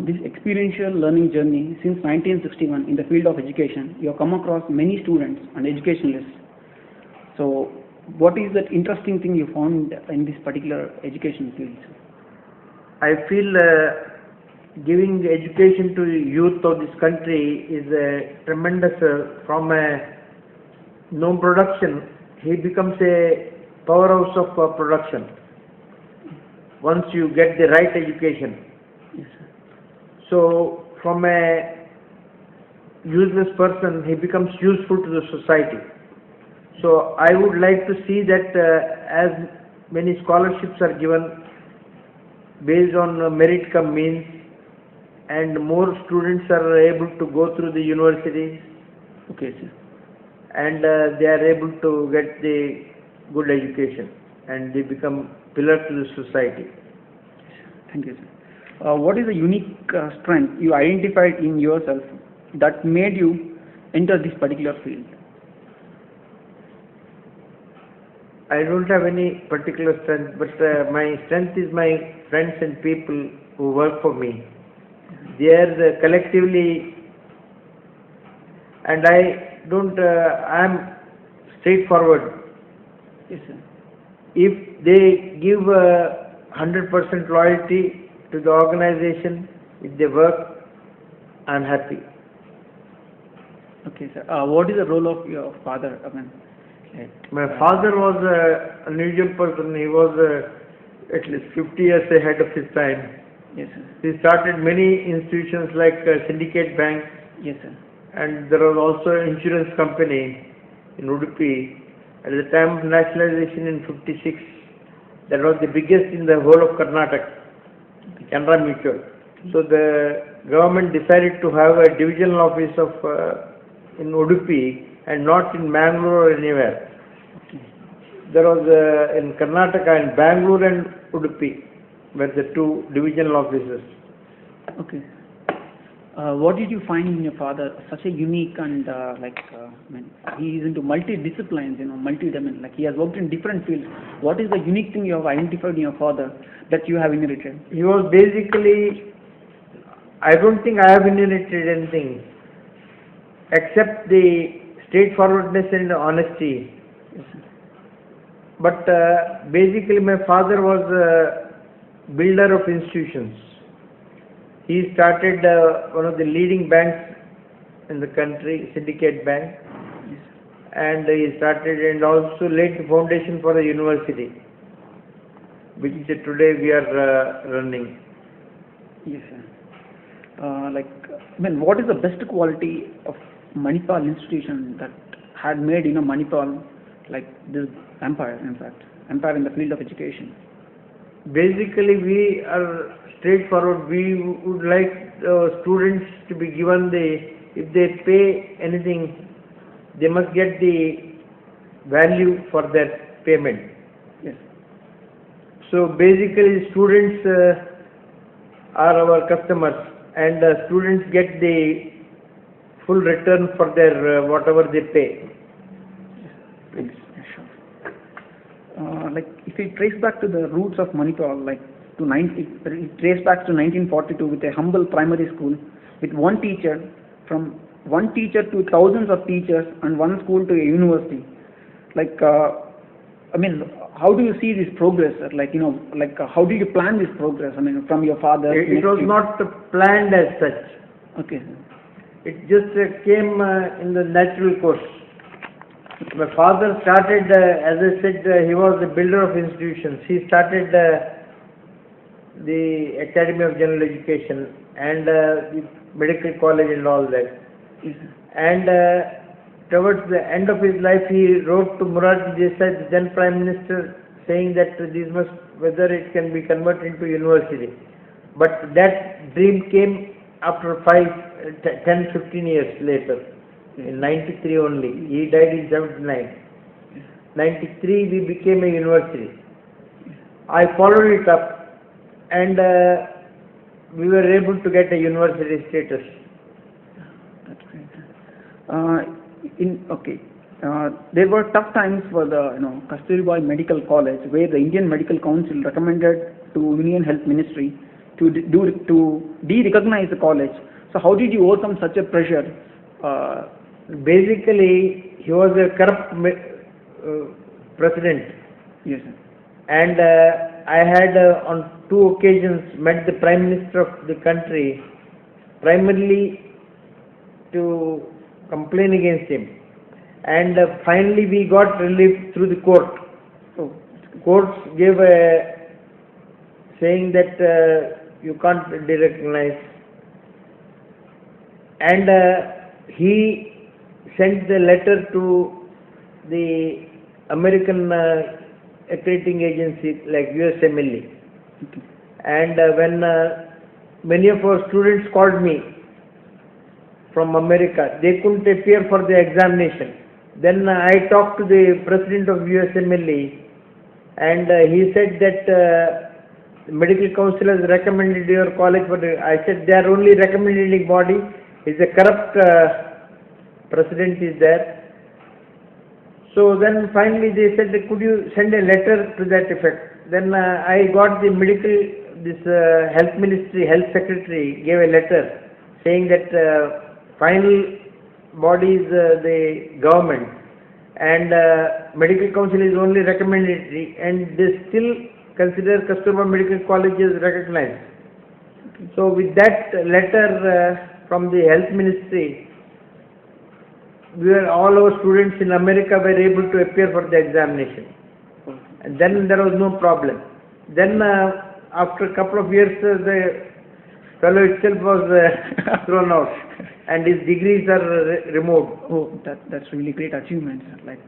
this experiential learning journey since 1961 in the field of education, you have come across many students and educationalists. So, what is that interesting thing you found in this particular education field? I feel giving education to the youth of this country is a tremendous, from a no production, he becomes a powerhouse of production once you get the right education. Yes, sir. So from a useless person, he becomes useful to the society. So I would like to see that as many scholarships are given based on merit cum means, and more students are able to go through the universities. Okay, sir. And they are able to get the good education and they become pillars to the society. Thank you, sir. What is the unique strength you identified in yourself that made you enter this particular field? I don't have any particular strength, but my strength is my friends and people who work for me. They are collectively, and I don't, I am straightforward. Yes, sir. If they give 100% loyalty to the organization, if they work, I am happy. Okay, sir. What is the role of your father? My father was an unusual person. He was at least 50 years ahead of his time. Yes, sir. He started many institutions like Syndicate Bank. Yes, sir. And there was also an insurance company in Udupi. At the time of nationalization in '56, that was the biggest in the whole of Karnataka, Canara Mutual. So the government decided to have a divisional office of in Udupi and not in Mangalore or anywhere. Okay. There was in Karnataka, in Bangalore and Udupi were the two divisional offices. Okay. What did you find in your father such a unique and he is into multi-disciplines, multi-domain, like he has worked in different fields. What is the unique thing you have identified in your father that you have inherited? He was basically, I don't think I have inherited anything except the straightforwardness and honesty. Yes, sir. But basically my father was a builder of institutions. He started one of the leading banks in the country, Syndicate Bank, Yes. and he started and also laid the foundation for a university, which today we are running. Yes, sir. What is the best quality of Manipal institution that had made Manipal like this empire? In fact, empire in the field of education. Basically, we are straightforward. We would like students to be given if they pay anything, they must get the value for their payment. Yes. So basically, students are our customers, and students get the full return for their whatever they pay. Yes, sure. If we trace back to the roots of Manipal, it trace back to 1942 with a humble primary school with one teacher, from one teacher to thousands of teachers, and one school to a university. How do you see this progress? How do you plan this progress? From your father. It was not planned as such. Okay. It just came in the natural course. My father started, as I said, he was the builder of institutions. He started the Academy of General Education and the medical college and all that. Yes. And towards the end of his life, he wrote to Morarji Desai, the then Prime Minister, saying that whether it can be converted into university. But that dream came after 10, 15 years later. In 93 only. He died in 79. 93 we became a university. I followed it up and we were able to get a university status. That's great. There were tough times for the Kasturibai Medical College, where the Indian Medical Council recommended to Union Health Ministry to de-recognize the college. So how did you overcome such a pressure? Basically, he was a corrupt president. Yes, sir. And I had on 2 occasions met the Prime Minister of the country, primarily to complain against him. And finally we got relief through the court. Oh. Courts gave a saying that you can't derecognize. And he sent the letter to the American accrediting agency like USMLE. Okay. And when many of our students called me from America, they couldn't appear for the examination. Then I talked to the president of USMLE, and he said that the medical council has recommended your college, but I said they are only recommending body. Is a corrupt president is there. So then finally they said, could you send a letter to that effect? Then I got the health ministry, health secretary gave a letter saying that final body is the government, and medical council is only recommendatory, and they still consider Kasturba Medical College as recognized. So with that letter from the health ministry, all our students in America were able to appear for the examination, and then there was no problem. Then after a couple of years, the fellow itself was thrown out, and his degrees are removed. Oh, that's really great achievement, sir. Like,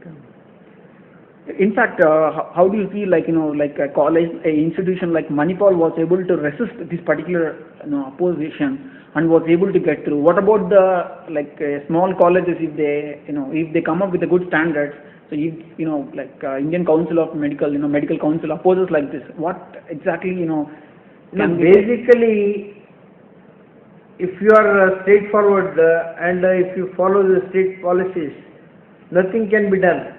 in fact, how do you feel like like a college, a institution like Manipal was able to resist this particular opposition and was able to get through? What about the small colleges, if they come up with a good standards? So if Indian Council of Medical Council opposes like this, what exactly basically, if you are straightforward and if you follow the state policies, nothing can be done.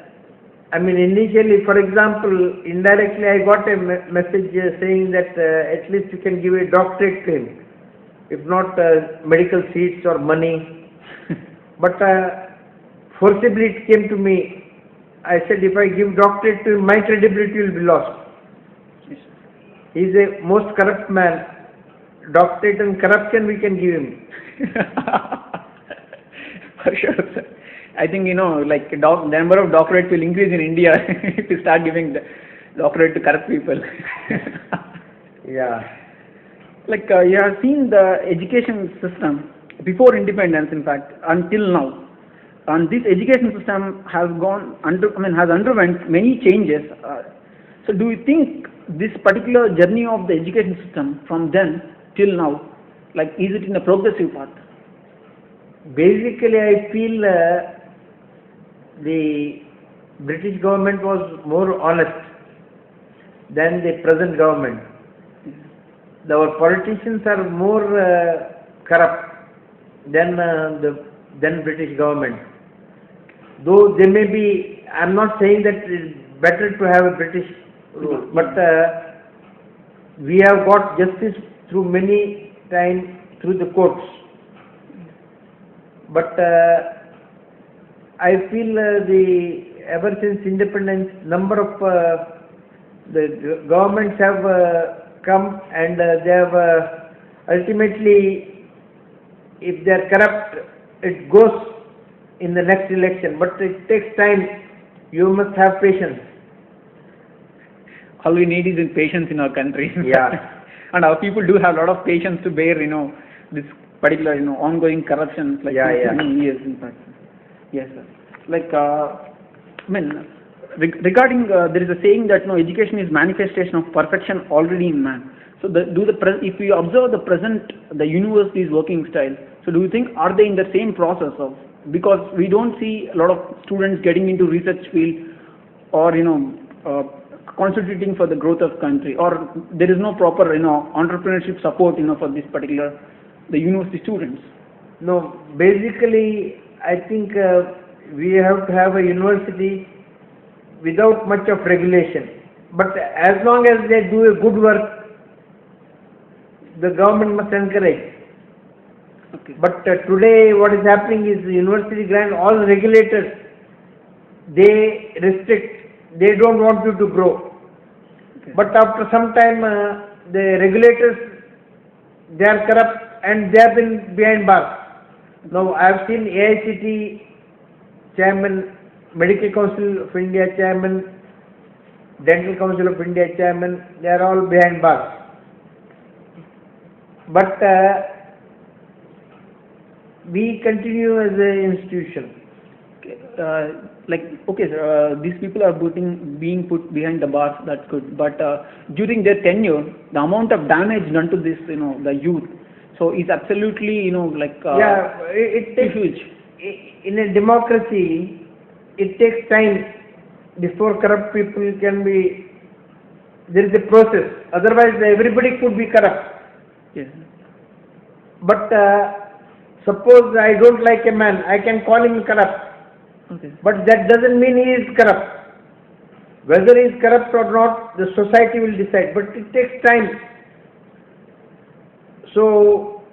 I mean, initially, for example, indirectly I got a message saying that at least you can give a doctorate to him, if not medical seats or money. But forcibly it came to me. I said, if I give doctorate to him, my credibility will be lost. He is a most corrupt man. Doctorate and corruption we can give him. For sure, sir. I think the number of doctorates will increase in India if you start giving the doctorate to corrupt people. Yeah. You have seen the education system before independence, in fact, until now, and this education system has underwent many changes. So, do you think this particular journey of the education system from then till now, is it in a progressive path? Basically, I feel the British government was more honest than the present government. Our politicians are more corrupt than the British government. Though they may be, I am not saying that it is better to have a British rule, but we have got justice through many times through the courts. But I feel ever since independence, number of the governments have come, and they have ultimately, if they are corrupt, it goes in the next election. But it takes time. You must have patience. All we need is patience in our country. Yeah. And our people do have a lot of patience to bear, this particular, ongoing corruption, many years, in fact. Yes, sir. Regarding, there is a saying that education is manifestation of perfection already in man. So, if we observe the university's working style, so do you think, are they in the same process of, because we don't see a lot of students getting into research field or, constituting for the growth of country, or there is no proper, entrepreneurship support, for this particular, the university students? No, basically, I think we have to have a university without much of regulation. But as long as they do a good work, the government must encourage. Okay. But today what is happening is the university grant, all the regulators, they restrict, they don't want you to grow. Okay. But after some time, the regulators, they are corrupt and they have been behind bars. Now I have seen AICT chairman, Medical Council of India chairman, Dental Council of India chairman, they are all behind bars. But we continue as an institution. Okay, sir, these people are being put behind the bars, that's good. But during their tenure, the amount of damage done to this, the youth, so is absolutely, It takes, huge. in a democracy, it takes time before corrupt people can be, there is a process. Otherwise, everybody could be corrupt. Yes. But suppose I don't like a man, I can call him corrupt. Okay. But that doesn't mean he is corrupt. Whether he is corrupt or not, the society will decide. But it takes time. So,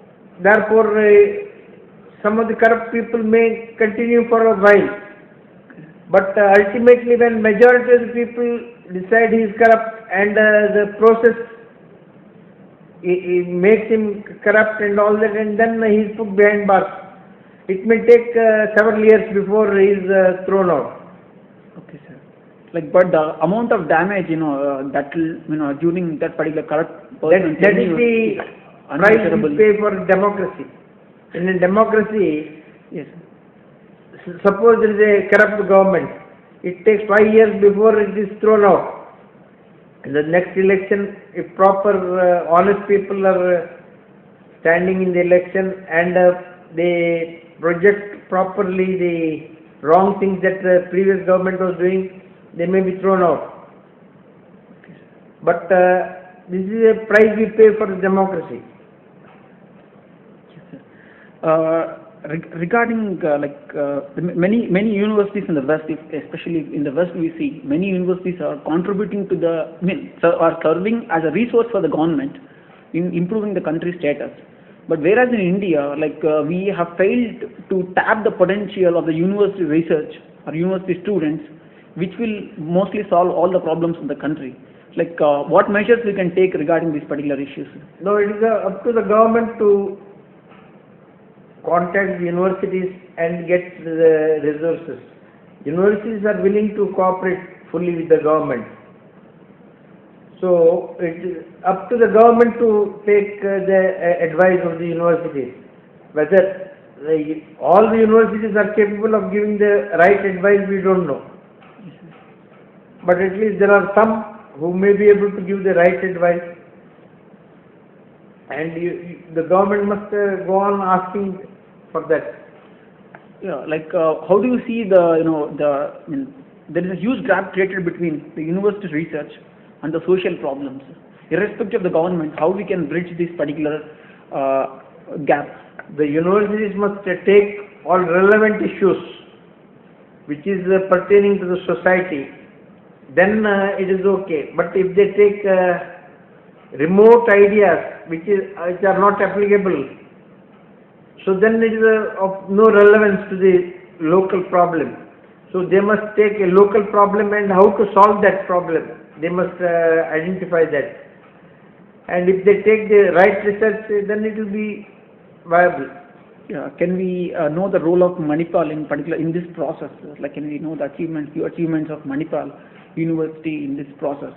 therefore, some of the corrupt people may continue for a while. But ultimately, when majority of the people decide he is corrupt and the process it makes him corrupt and all that, and then he is put behind bars. It may take several years before he is thrown out. Okay, sir. But the amount of damage, that will, during that particular corrupt person, That is the price we pay for democracy. In a democracy, yes, suppose there is a corrupt government, it takes 5 years before it is thrown out. In the next election, if proper honest people are standing in the election and they project properly the wrong things that the previous government was doing, they may be thrown out. But this is a price we pay for democracy. Yes, sir. Regarding many universities in the West, especially in the West, we see many universities are contributing to are serving as a resource for the government in improving the country's status. But whereas in India, we have failed to tap the potential of the university research or university students, which will mostly solve all the problems in the country. What measures we can take regarding these particular issues? No, it is up to the government to contact the universities and get the resources. Universities are willing to cooperate fully with the government. So it is up to the government to take the advice of the universities. Whether all the universities are capable of giving the right advice, we don't know. But at least there are some who may be able to give the right advice. And the government must go on asking for that. Yeah, how do you see there is a huge gap created between the university research and the social problems. Irrespective of the government, how we can bridge this particular gap? The universities must take all relevant issues which is pertaining to the society, then it is okay. But if they take remote ideas which are not applicable, so then it is of no relevance to the local problem. So they must take a local problem and how to solve that problem. They must identify that. And if they take the right research, then it will be viable. Yeah. Can we know the role of Manipal in particular in this process? Can we know the few achievements of Manipal University in this process?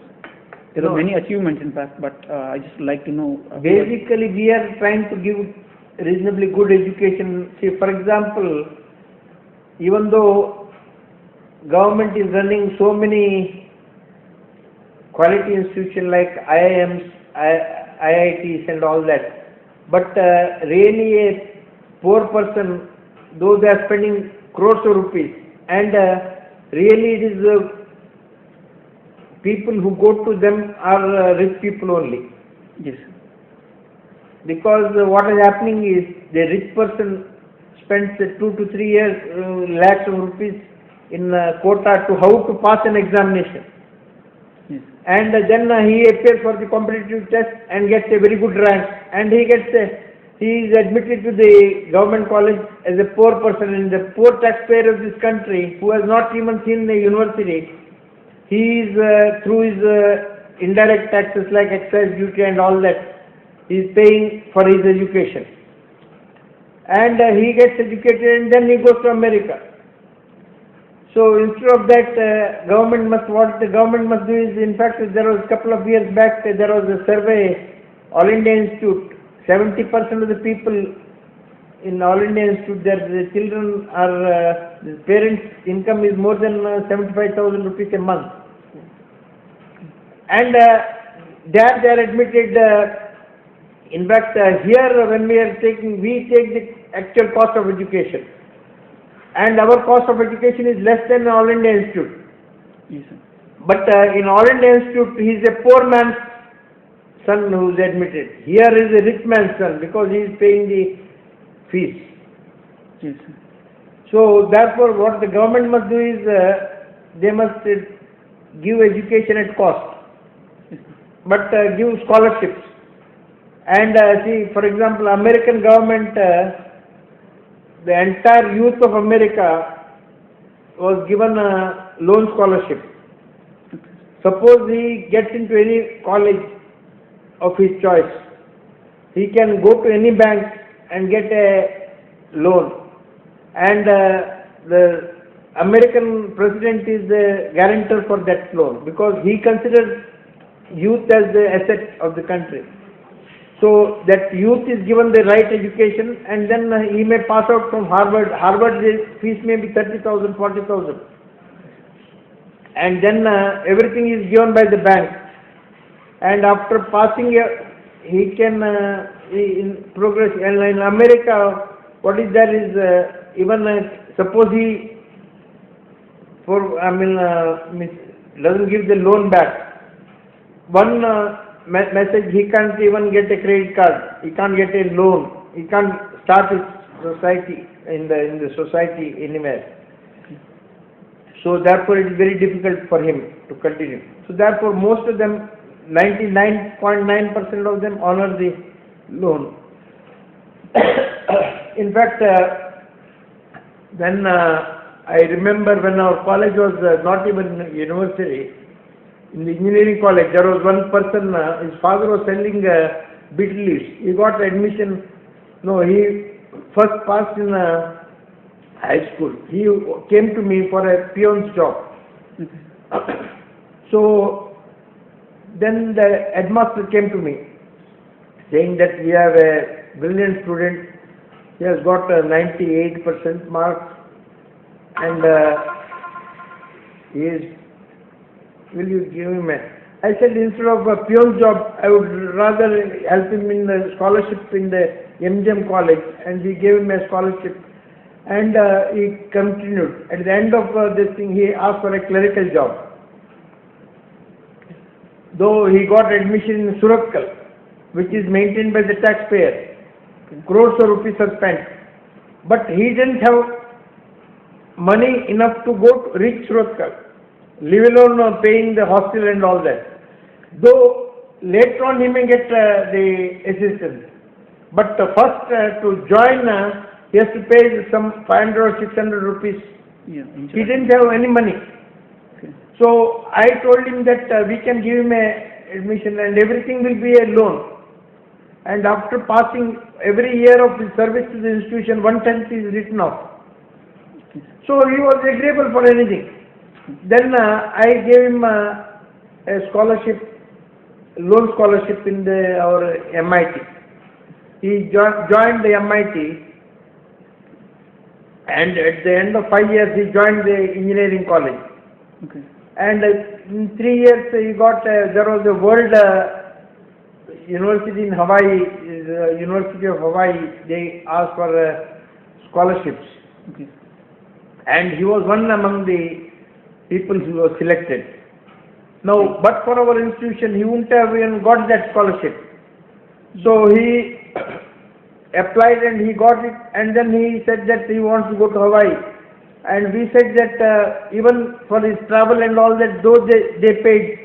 There are many achievements in fact, but I just like to know. Basically, we are trying to give reasonably good education. See, for example, even though government is running so many quality institutions like IIMs, IITs and all that, but really a poor person, though they are spending crores of rupees, and really it is people who go to them are rich people only. Yes. Because what is happening is the rich person spends 2 to 3 years, lakhs of rupees in quota to how to pass an examination. Yes. And then he appears for the competitive test and gets a very good rank. and he is admitted to the government college as a poor person, and the poor taxpayer of this country who has not even seen the university, he is through his indirect taxes like excise duty and all that, he is paying for his education. And he gets educated and then he goes to America. So instead of that, what the government must do is, in fact, there was a couple of years back, there was a survey, All India Institute, 70% of the people in All India Institute, their children are, the parents' income is more than 75,000 rupees a month. And there they are admitted, in fact, here when we take the actual cost of education. And our cost of education is less than All India Institute. Yes, sir. But in All India Institute, he is a poor man's son who is admitted. Here is a rich man's son because he is paying the fees. Yes, sir. So therefore, what the government must do is, they must give education at cost, but give scholarships. And see, for example, American government, the entire youth of America was given a loan scholarship. Suppose he gets into any college of his choice, he can go to any bank and get a loan. And the American president is the guarantor for that loan because he considers youth as the asset of the country. So that youth is given the right education, and then he may pass out from Harvard. Harvard's fees may be 30,000, 40,000. And then everything is given by the bank. And after passing, he can in progress. And in America, what is there is even suppose he doesn't give the loan back. One message, he can't even get a credit card, he can't get a loan, he can't start his society in the society anywhere. So therefore it is very difficult for him to continue. So therefore most of them, 99.9% of them honor the loan. In fact, when I remember when our college was not even university, in the engineering college, there was one person, his father was selling betel leaves. He got admission, he first passed in high school. He came to me for a peon's job. So then the headmaster came to me saying that we have a brilliant student, he has got 98% marks, and he is, will you give him a... I said instead of a peon job, I would rather help him in the scholarship in the MGM college, and we gave him a scholarship, and he continued. At the end of this thing, he asked for a clerical job. Though he got admission in Suratkal, which is maintained by the taxpayer, crores of rupees are spent, but he didn't have money enough to go to reach Suratkal, leave alone paying the hostel and all that. Though later on he may get the assistance, but first to join he has to pay some 500 or 600 rupees. Yeah, he didn't have any money. Okay. So I told him that we can give him a admission and everything will be a loan. And after passing every year of his service to the institution, 1/10 is written off. So he was agreeable for anything. Then I gave him a scholarship, loan scholarship in our MIT. He joined the MIT, and at the end of 5 years he joined the engineering college. Okay. And in 3 years he got, there was a world university in Hawaii, University of Hawaii, they asked for scholarships. Okay. And he was one among the people who was selected. Now, but for our institution, he wouldn't have even got that scholarship. So he applied and he got it, and then he said that he wants to go to Hawaii. And we said that even for his travel and all that, though they paid,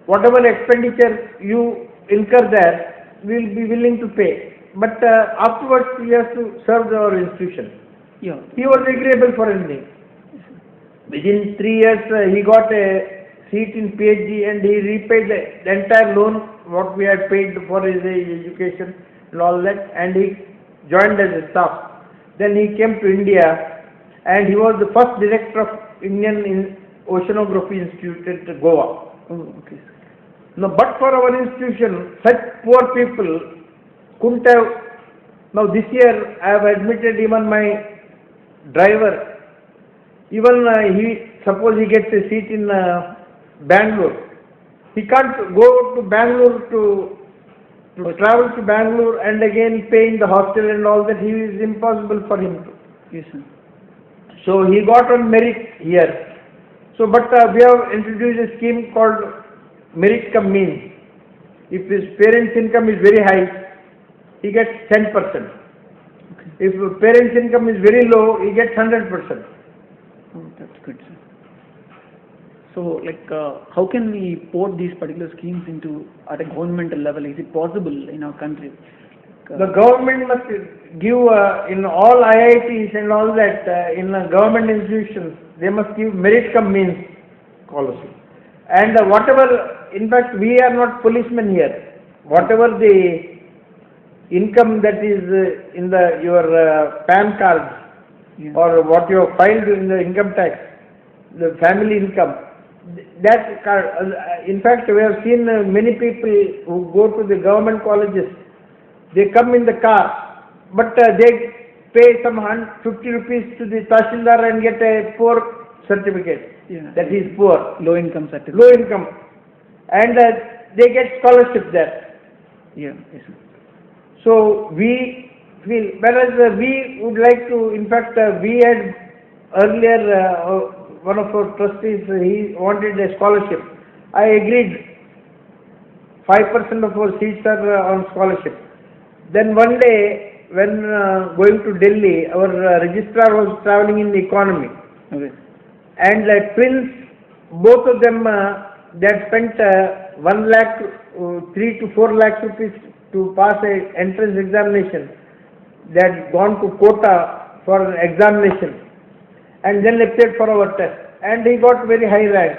whatever expenditure you incur there, we will be willing to pay. But afterwards he has to serve our institution. Yeah. He was agreeable for anything. Within 3 years he got a seat in PhD and he repaid the entire loan what we had paid for his education and all that, and he joined as a staff. Then he came to India and he was the first director of Indian Oceanography Institute at Goa. Oh, okay. Now, but for our institution, such poor people couldn't have. Now, this year I have admitted even my driver, even suppose he gets a seat in Bangalore, he can't go to Bangalore to travel to Bangalore and again paying the hostel and all that. He is impossible for him to. Yes, sir. So he got on merit here. So, but we have introduced a scheme called merit cum means. If his parents' income is very high, he gets 10%. Okay. If parents' income is very low, he gets 100%. Oh, that's good, sir. So, like, how can we port these particular schemes into at a governmental level? Is it possible in our country? The government must give in all IITs and all that in government institutions, they must give merit cum means policy. And whatever, in fact, we are not policemen here. Whatever the income that is in your PAN card, Yeah. or what you have filed in the income tax, the family income, that card, in fact, we have seen many people who go to the government colleges, they come in the car, but they pay some 50 rupees to the Tahsildar and get a poor certificate. Yeah. That is poor. Low income certificate. Low income. And they get scholarship there. Yeah. Yes, sir. So we feel, whereas we would like to, in fact, we had earlier, one of our trustees, he wanted a scholarship. I agreed. 5% of our seats are on scholarship. Then one day, when going to Delhi, our registrar was traveling in the economy. Okay. And twins, both of them, they had spent 1 lakh, 3 to 4 lakhs rupees to pass a entrance examination. They had gone to Kota for an examination and then appeared for our test. And he got very high rank.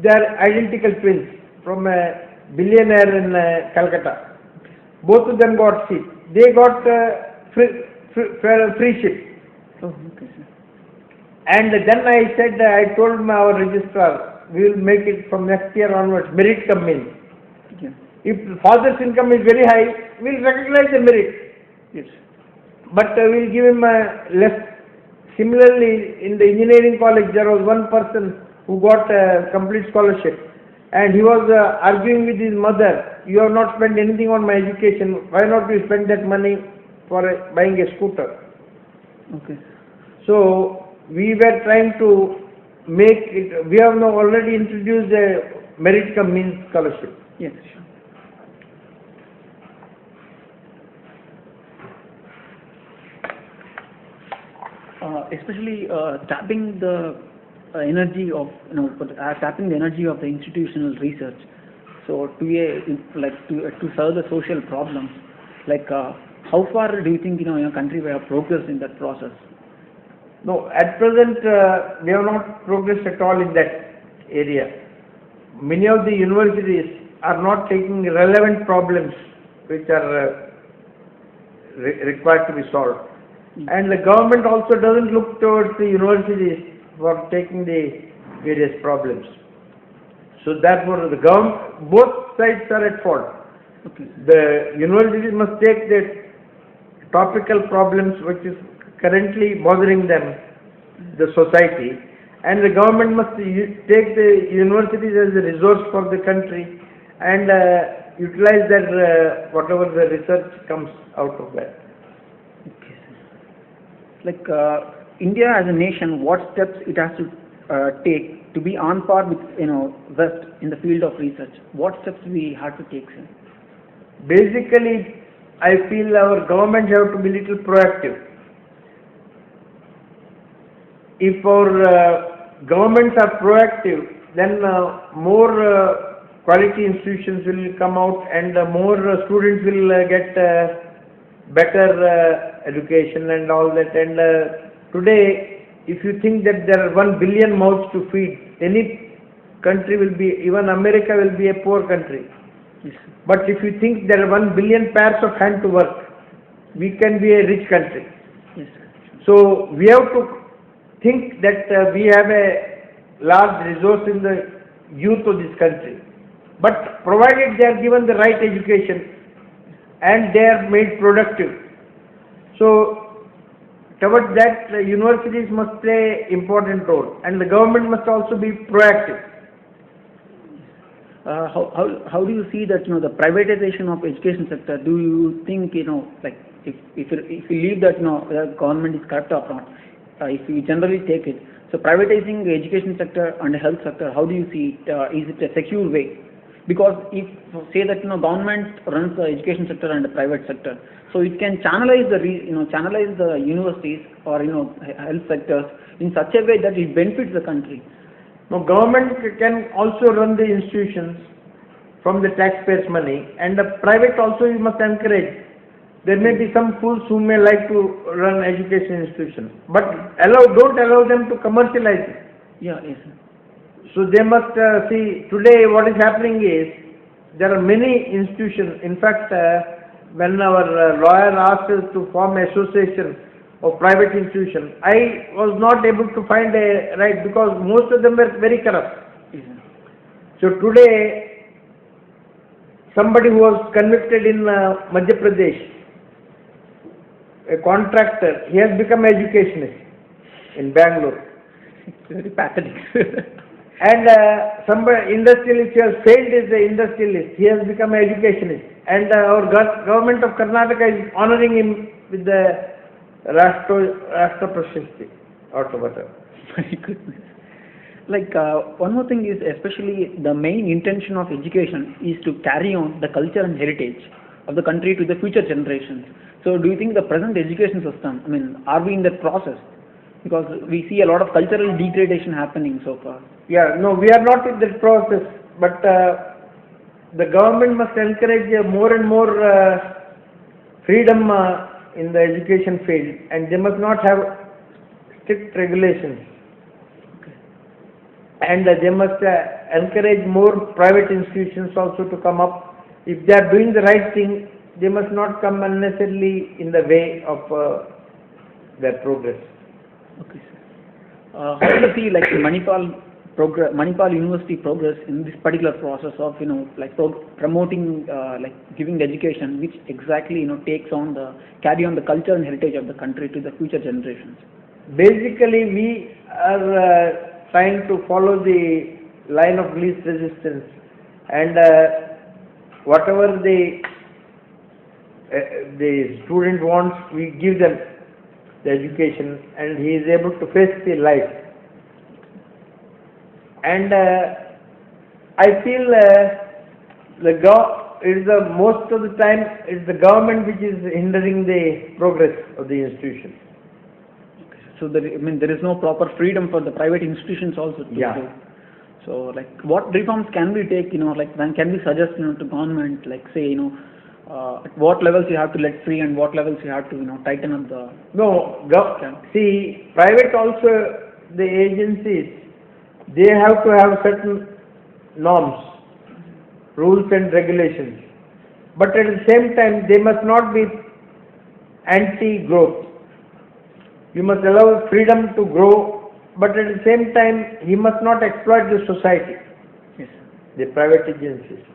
They are identical twins from a billionaire in Calcutta. Both of them got seat. They got free ship. Oh, okay, sir. And then I said, I told our registrar, we will make it from next year onwards, merit cum means. Yeah. If the father's income is very high, we will recognize the merit. Yes. But we will give him less. Similarly, in the engineering college, there was one person who got a complete scholarship. And he was arguing with his mother, you have not spent anything on my education, why not you spend that money for buying a scooter? Okay. So, we were trying to make it, we have now already introduced a merit cum means scholarship. Yes, sure. Especially tapping the energy of tapping the energy of the institutional research. So to serve the social problems, how far do you think in your country we have progressed in that process? No, at present we have not progressed at all in that area. Many of the universities are not taking relevant problems which are required to be solved. And the government also doesn't look towards the universities for taking the various problems. So therefore, the government, both sides are at fault. Okay. The universities must take the topical problems which is currently bothering them, the society, and the government must take the universities as a resource for the country and utilize that whatever the research comes out of that. India as a nation, what steps it has to take to be on par with West in the field of research? What steps we have to take, sir? Basically, I feel our government have to be little proactive. If our governments are proactive, then more quality institutions will come out, and more students will get better education and all that. And today, if you think that there are 1 billion mouths to feed, any country will be, even America will be a poor country. Yes. But if you think there are 1 billion pairs of hands to work, we can be a rich country. Yes. So we have to think that we have a large resource in the youth of this country. But provided they are given the right education and they are made productive. So towards that, universities must play important role, and the government must also be proactive. How do you see that, the privatization of education sector? Do you think, like if you leave that, the government is corrupt or not, if you generally take it, so privatizing the education sector and the health sector, how do you see it? Is it a secure way? Because if say that, government runs the education sector and the private sector, so it can channelize the universities or health sectors in such a way that it benefits the country. Now, government can also run the institutions from the taxpayers' money, and the private also you must encourage. There may be some fools who may like to run education institutions, but don't allow them to commercialize it. Yeah, yes, sir. So they must see, today what is happening is, there are many institutions. In fact, when our lawyer asked us to form an association of private institutions, I was not able to find a right, because most of them were very corrupt. Yes, sir. So today, somebody who was convicted in Madhya Pradesh, a contractor, he has become an educationist in Bangalore. It's very pathetic. And somebody industrialist who has failed as an industrialist, he has become an educationist. And our government of Karnataka is honoring him with the Rashtra Prashasti or whatever. My goodness. Like one more thing is, especially the main intention of education is to carry on the culture and heritage of the country to the future generations. So do you think the present education system, are we in that process? Because we see a lot of cultural degradation happening so far. Yeah, no, we are not in that process, but the government must encourage more and more freedom in the education field, and they must not have strict regulations. Okay. And they must encourage more private institutions also to come up. If they are doing the right thing, they must not come unnecessarily in the way of their progress. Okay, sir. How do you see like Manipal University progress in this particular process of promoting giving the education which exactly carry on the culture and heritage of the country to the future generations? Basically, we are trying to follow the line of least resistance, and whatever the student wants, we give them the education, and he is able to face the life. And I feel most of the time it's the government which is hindering the progress of the institution. Okay. So there is no proper freedom for the private institutions also to do. So what reforms can we take? When can we suggest to government, at what levels you have to let free and what levels you have to tighten up the. See, private also, the agencies, they have to have certain norms, rules and regulations, but at the same time they must not be anti-growth. You must allow freedom to grow, but at the same time he must not exploit the society. Yes. The private agencies.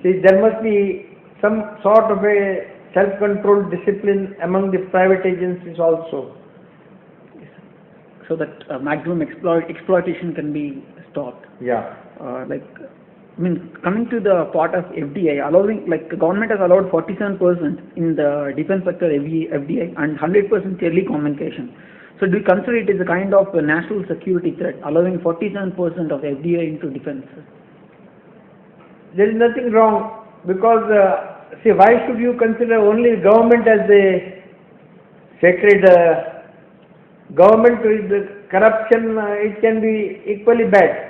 See, there must be some sort of a self-controlled discipline among the private agencies also. So that maximum exploitation can be stopped. Yeah. Coming to the part of FDI, allowing the government has allowed 47% in the defense sector FDI and 100% telecommunication. So do you consider it as a kind of a national security threat, allowing 47% of FDI into defense? There is nothing wrong, because see, why should you consider only government as a sacred government with the corruption? It can be equally bad.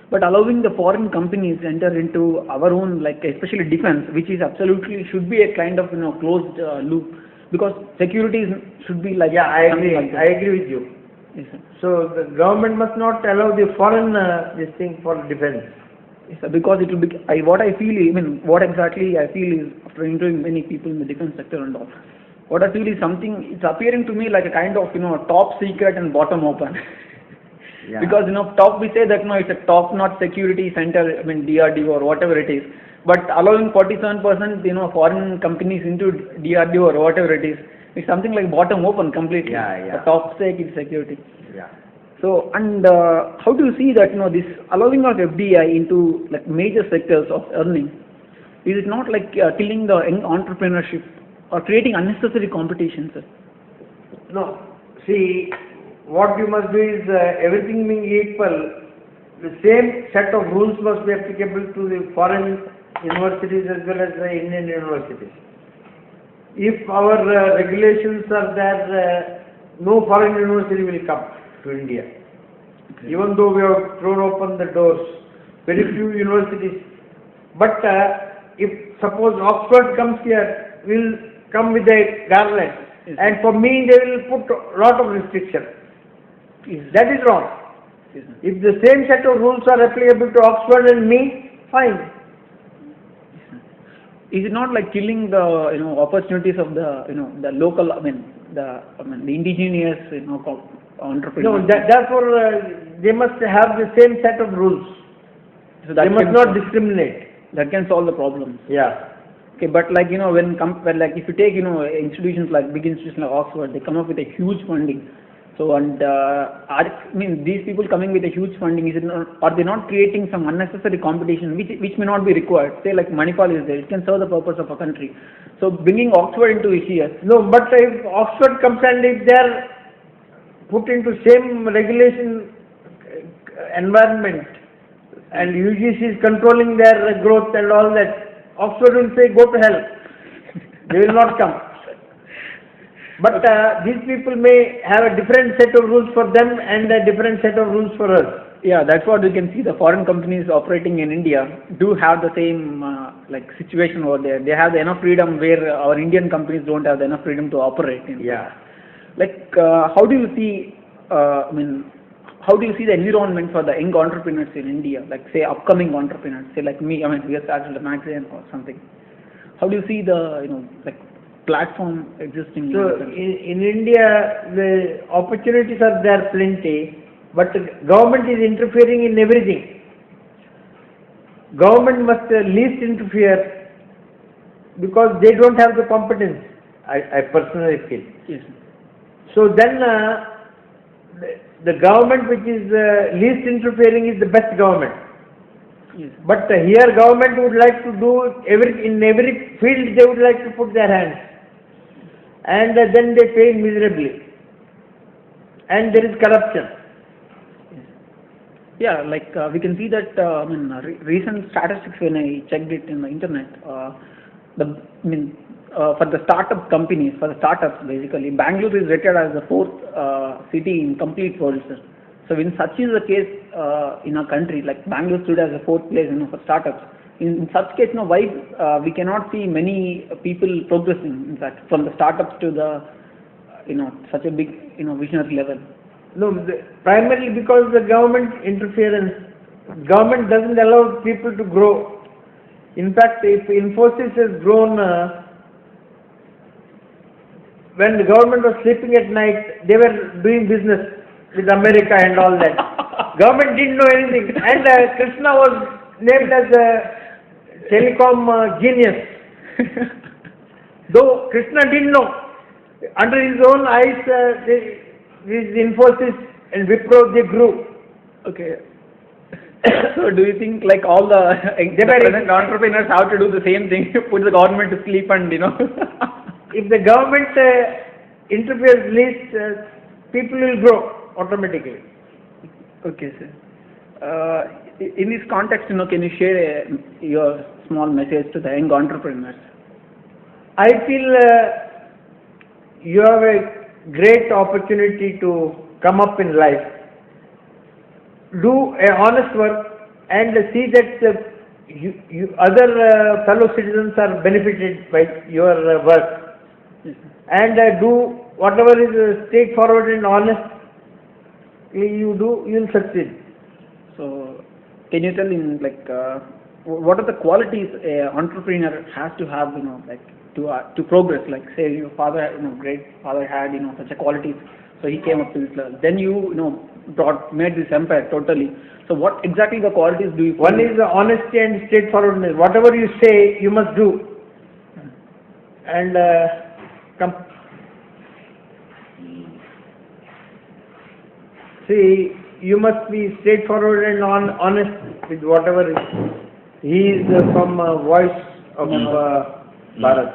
But allowing the foreign companies enter into our own, like especially defense, which is absolutely should be a kind of closed loop, because security should be like Yeah, I something agree. like that. I agree with you. Yes, sir. So the government must not allow the foreign this thing for defense. Yes, sir, because it will be, what I feel, what exactly I feel is, after interviewing many people in the defense sector and all, what I feel is something, it's appearing to me like a kind of, top secret and bottom open. Yeah. Because, top we say that, it's a top-notch security center, DRDO or whatever it is, but allowing 47%, foreign companies into DRDO or whatever it is, it's something like bottom open completely. Yeah. The top stake is security. Yeah. So, and how do you see that, this allowing of FDI into like major sectors of earning, is it not like killing the young entrepreneurship or creating unnecessary competition, sir? No. See, what you must do is everything being equal, the same set of rules must be applicable to the foreign universities as well as the Indian universities. If our regulations are there, no foreign university will come to India. Okay. Even though we have thrown open the doors, very few universities. But if suppose Oxford comes here, will come with a garland, yes, and for me they will put a lot of restrictions. Yes. That is wrong. Yes. If the same set of rules are applicable to Oxford and me, fine. Is it not like killing the opportunities of the the local, the indigenous entrepreneurs? No, therefore they must have the same set of rules. So they must not discriminate. That can solve the problems. Yeah. Okay, but like when if you take institutions like big institutions like Oxford, they come up with a huge funding. So and these people coming with a huge funding, are they not creating some unnecessary competition which may not be required? Say like Manipal is there, it can serve the purpose of a country. So bringing Oxford into here. No, but if Oxford comes and if they are put into same regulation environment and UGC is controlling their growth and all that, Oxford will say go to hell. They will not come. But these people may have a different set of rules for them and a different set of rules for us. Yeah, that's what we can see. The foreign companies operating in India do have the same situation over there. They have enough freedom where our Indian companies don't have enough freedom to operate. Yeah. Like, how do you see? How do you see the environment for the young entrepreneurs in India? Like, say, upcoming entrepreneurs. Say, like me. We have started a magazine or something. How do you see the platform existing? So in India, the opportunities are there plenty, but the government is interfering in everything. Government must least interfere because they don't have the competence. I personally feel. Yes. So then the government which is least interfering is the best government. Yes. But here government would like to do in every field they would like to put their hands. And then they pay miserably, and there is corruption. Yeah, like we can see that. Recent statistics when I checked it in the internet, for the startup companies, for the startups basically, Bangalore is rated as the 4th city in complete world, sir. So when such is the case in our country, like Bangalore stood as the 4th place, for startups. In such case, why we cannot see many people progressing, in fact, from the startups to the, such a big, visionary level? No, primarily because the government interference. Government doesn't allow people to grow. In fact, if Infosys has grown, when the government was sleeping at night, they were doing business with America and all that. Government didn't know anything. And Krishna was named as a telecom genius. Though Krishna didn't know. Under his own eyes, these Infosys and Wipro, they grew. Okay. So do you think like all the present entrepreneurs have to do the same thing, put the government to sleep and If the government interferes least, people will grow automatically. Okay, sir. In this context, can you share your small message to the young entrepreneurs? I feel you have a great opportunity to come up in life. Do a honest work, and see that other fellow citizens are benefited by your work, Yes, and do whatever is straightforward and honest. You will succeed. so can you tell in what are the qualities a entrepreneur has to have, like to progress? Like say your father, great father had, such a qualities, so he came up to this level. Then made this empire totally. So what exactly the qualities do you feel? One is the honesty and straightforwardness. Whatever you say, you must do. And see, you must be straightforward and honest with whatever is. He is from Voice of Bharat.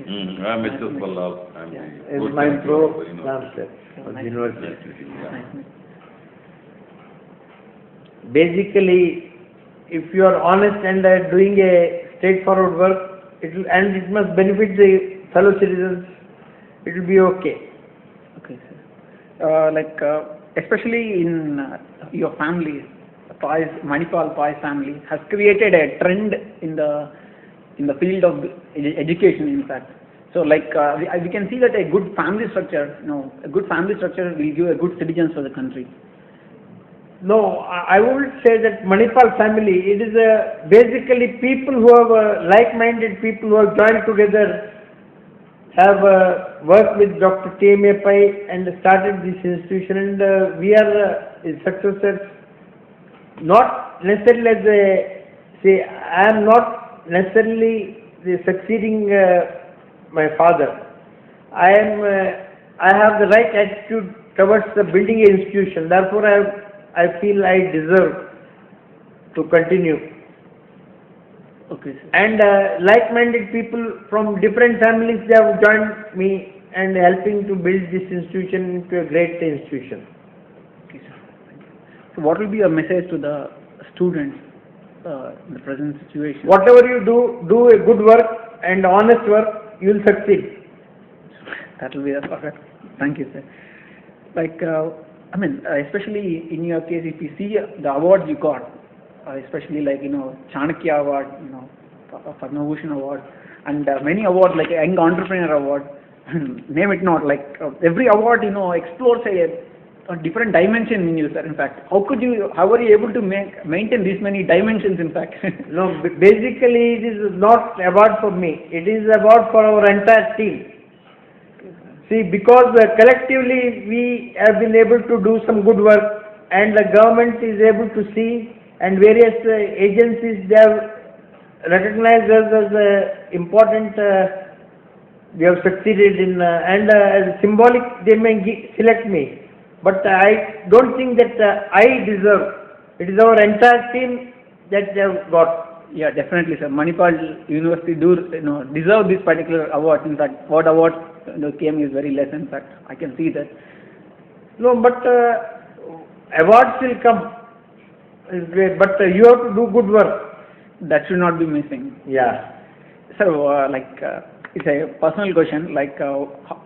I'm Mr. Pallab. I'm Is good my friend pro of, Chancellor of the university. yeah. Basically, if you are honest and doing a straightforward work, it must benefit the fellow citizens. It will be okay. Okay, sir. Especially in your family, Manipal Pai's family has created a trend in the field of education. In fact, so we can see that a good family structure, a good family structure will give a good citizens for the country. No, I would say that Manipal family, it is basically people who have like-minded people who have joined together, have worked with Dr. Padma Pai and started this institution, and we are successors. Not necessarily as I am not necessarily succeeding my father. I have the right attitude towards the building an institution. Therefore, I feel I deserve to continue. Okay, sir. And like-minded people from different families, they have joined me and helping to build this institution into a great institution. Okay, sir. Thank you. So what will be your message to the students in the present situation? Whatever you do a good work and honest work, you will succeed. That will be the perfect. Thank you, sir. Especially in your case, if you see the awards you got, especially Chanakya Award, Padma Bhushan Award, and many awards like a Young Entrepreneur Award, name it not, every award, explores a different dimension in you, sir. In fact, how are you able to maintain these many dimensions, in fact? No, basically it is not award for me. It is award for our entire team. See, because collectively we have been able to do some good work, and the government is able to see, and various agencies, they have recognized us as important. We have succeeded in, and as symbolic, they may select me. But I don't think that I deserve. It is our entire team that they have got. Yeah, definitely, sir. Manipal University deserve this particular award. In fact, what award came is very less. In fact, I can see that. No, but awards will come. It's great, but you have to do good work. That should not be missing. Yeah. So, it's a personal question.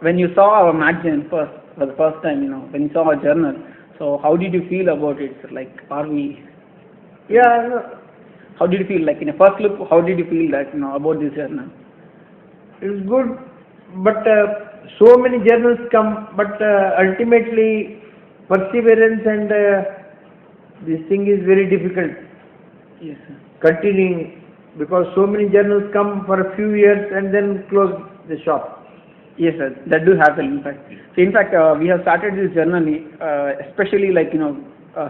When you saw our magazine for the first time, when you saw our journal, so how did you feel about it? Are we? Yeah. No. How did you feel? In a first look, how did you feel that about this journal? It was good, but so many journals come, but ultimately perseverance and this thing is very difficult. Yes, sir. Continuing, because so many journals come for a few years and then close the shop. Yes, sir. That do happen, in fact. So, in fact, we have started this journey, especially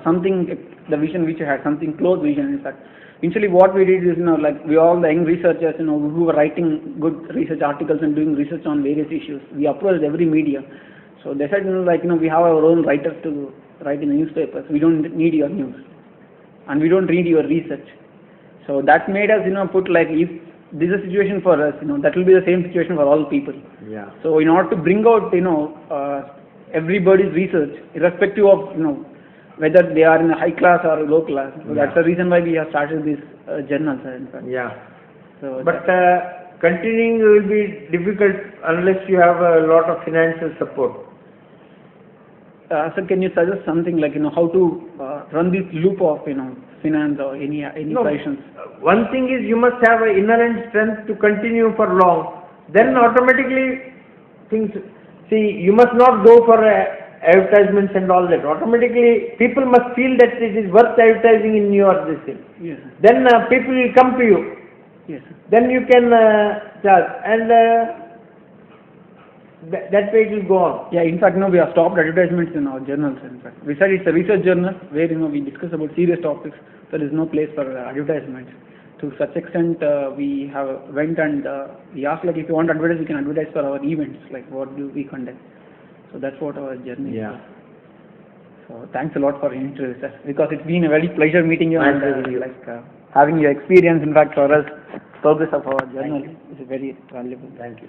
something, the vision which I had, something close vision, in fact. Initially, what we did is, we all the young researchers, who were writing good research articles and doing research on various issues. We approached every media. So they said, we have our own writers to write in the newspapers. We don't need your news, and we don't read your research. So that made us, put if this is a situation for us, that will be the same situation for all people. Yeah. So in order to bring out, everybody's research, irrespective of, whether they are in a high class or a low class. So that's the reason why we have started this journal, sir, in fact. Yeah. So but continuing will be difficult unless you have a lot of financial support. So can you suggest something how to run this loop of, finance or any No, suggestions? one thing is you must have an inherent strength to continue for long. Then automatically things, see, you must not go for advertisements and all that. Automatically people must feel that it is worth advertising in your this thing. Yes, sir. Then people will come to you. Yes, sir. Then you can charge, and that way it will go on. Yeah, in fact, we have stopped advertisements in our journals. In fact, we said it's a research journal where we discuss about serious topics. There is no place for advertisements. To such extent, we have went and we asked, like, if you want to advertise, we can advertise for our events, like what do we conduct. So that's what our journey is. So thanks a lot for your interest, sir, because it's been a very pleasure meeting you and having your experience. In fact, for us, progress of our journal is very valuable. Thank you.